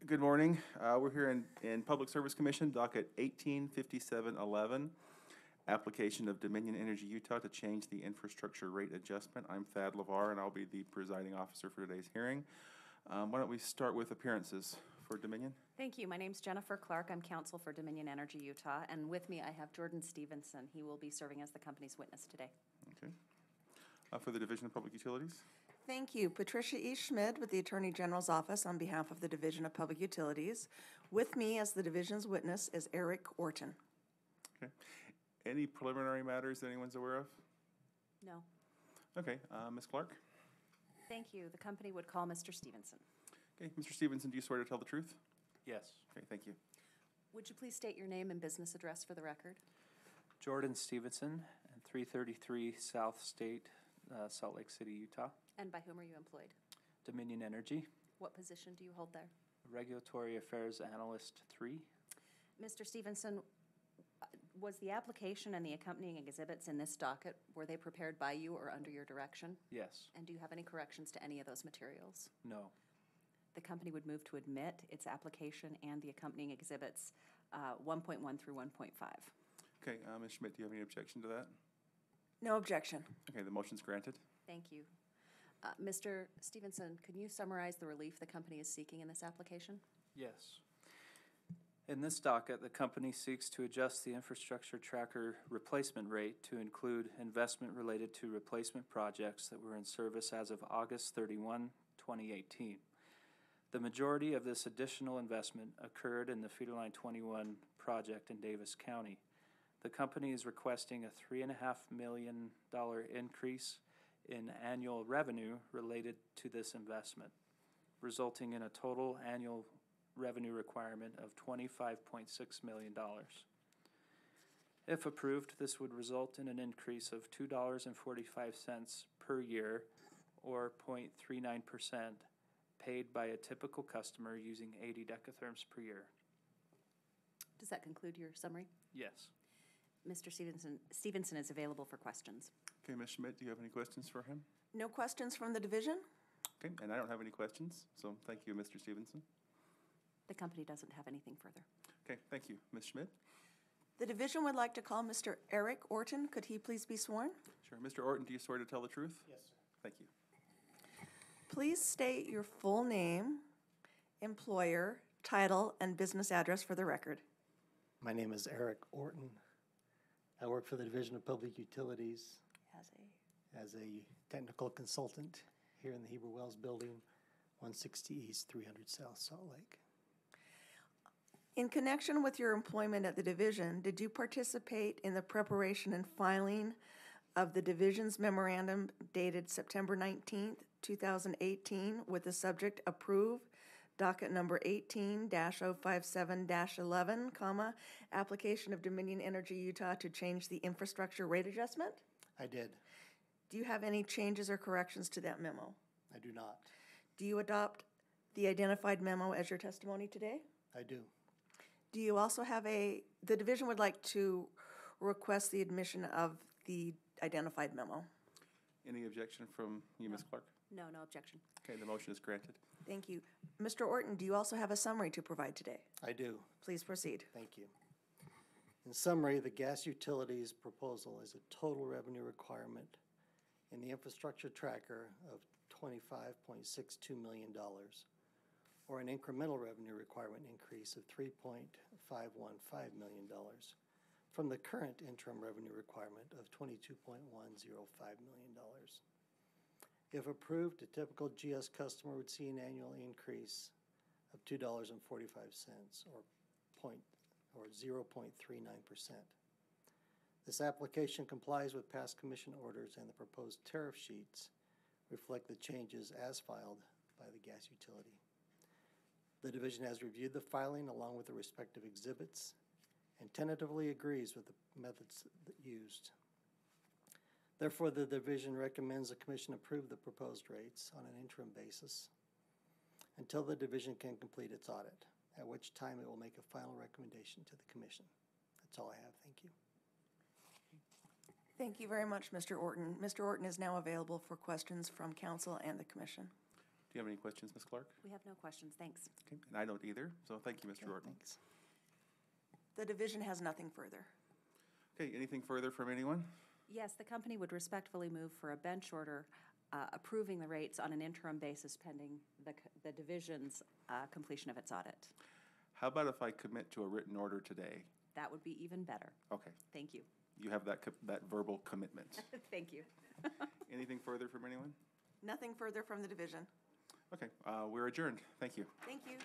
Good morning. We're here in Public Service Commission, docket 185711, application of Dominion Energy Utah to change the infrastructure rate adjustment. I'm Thad LeVar, and I'll be the presiding officer for today's hearing. Why don't we start with appearances for Dominion? Thank you. My name's Jennifer Clark. I'm counsel for Dominion Energy Utah, and with me I have Jordan Stevenson. He will be serving as the company's witness today. Okay. For the Division of Public Utilities? Thank you. Patricia E. Schmid with the Attorney General's Office on behalf of the Division of Public Utilities. With me as the division's witness is Eric Orton. Okay. Any preliminary matters that anyone's aware of? No. Okay. Ms. Clark? Thank you. The company would call Mr. Stevenson. Okay. Mr. Stevenson, do you swear to tell the truth? Yes. Okay. Thank you. Would you please state your name and business address for the record? Jordan Stevenson, and 333 South State, Salt Lake City, Utah. And by whom are you employed? Dominion Energy. What position do you hold there? Regulatory Affairs Analyst 3. Mr. Stevenson, was the application and the accompanying exhibits in this docket, were they prepared by you or under your direction? Yes. And do you have any corrections to any of those materials? No. The company would move to admit its application and the accompanying exhibits 1.1 through 1.5. Okay. Ms. Schmidt, do you have any objection to that? No objection. Okay. The motion's granted. Thank you. Mr. Stevenson, can you summarize the relief the company is seeking in this application? Yes. In this docket, the company seeks to adjust the infrastructure tracker replacement rate to include investment related to replacement projects that were in service as of August 31, 2018. The majority of this additional investment occurred in the Feeder Line 21 project in Davis County. The company is requesting a $3.5 million increase in annual revenue related to this investment, resulting in a total annual revenue requirement of $25.6 million. If approved, this would result in an increase of $2.45 per year, or 0.39%, paid by a typical customer using 80 decatherms per year. Does that conclude your summary? Yes. Mr. Stevenson is available for questions. Okay. Ms. Schmidt, do you have any questions for him? No questions from the division? Okay. And I don't have any questions, so thank you, Mr. Stevenson. The company doesn't have anything further. Okay. Thank you. Ms. Schmidt? The division would like to call Mr. Eric Orton. Could he please be sworn? Sure. Mr. Orton, do you swear to tell the truth? Yes, sir. Thank you. Please state your full name, employer, title, and business address for the record. My name is Eric Orton. I work for the Division of Public Utilities as a technical consultant here in the Heber Wells Building, 160 East, 300 South, Salt Lake. In connection with your employment at the division, did you participate in the preparation and filing of the division's memorandum dated September 19th, 2018, with the subject approve docket number 18-057-11, application of Dominion Energy Utah to change the infrastructure rate adjustment? I did. Do you have any changes or corrections to that memo? I do not. Do you adopt the identified memo as your testimony today? I do. Do you also have the division would like to request the admission of the identified memo? Any objection from you, Ms. Clark? No objection. Okay. The motion is granted. Thank you. Mr. Orton, do you also have a summary to provide today? I do. Please proceed. Thank you. In summary, the gas utilities proposal is a total revenue requirement in the infrastructure tracker of $25.62 million, or an incremental revenue requirement increase of $3.515 million from the current interim revenue requirement of $22.105 million. If approved, a typical GS customer would see an annual increase of $2.45, or 0.39%. This application complies with past commission orders, and the proposed tariff sheets reflect the changes as filed by the gas utility. The division has reviewed the filing along with the respective exhibits and tentatively agrees with the methods used. Therefore, the division recommends the commission approve the proposed rates on an interim basis until the division can complete its audit, at which time it will make a final recommendation to the commission. That's all I have. Thank you. Thank you very much, Mr. Orton. Mr. Orton is now available for questions from council and the commission. you have any questions, Ms. Clark? We have no questions, thanks. Okay, and I don't either, so thank you, Mr. Okay, Orton. thanks. The division has nothing further. Okay, anything further from anyone? Yes, the company would respectfully move for a bench order approving the rates on an interim basis pending the division's completion of its audit. How about if I commit to a written order today? That would be even better. Okay, Thank you. you have that, that verbal commitment. Thank you. Anything further from anyone? Nothing further from the division. Okay, we're adjourned. Thank you. Thank you.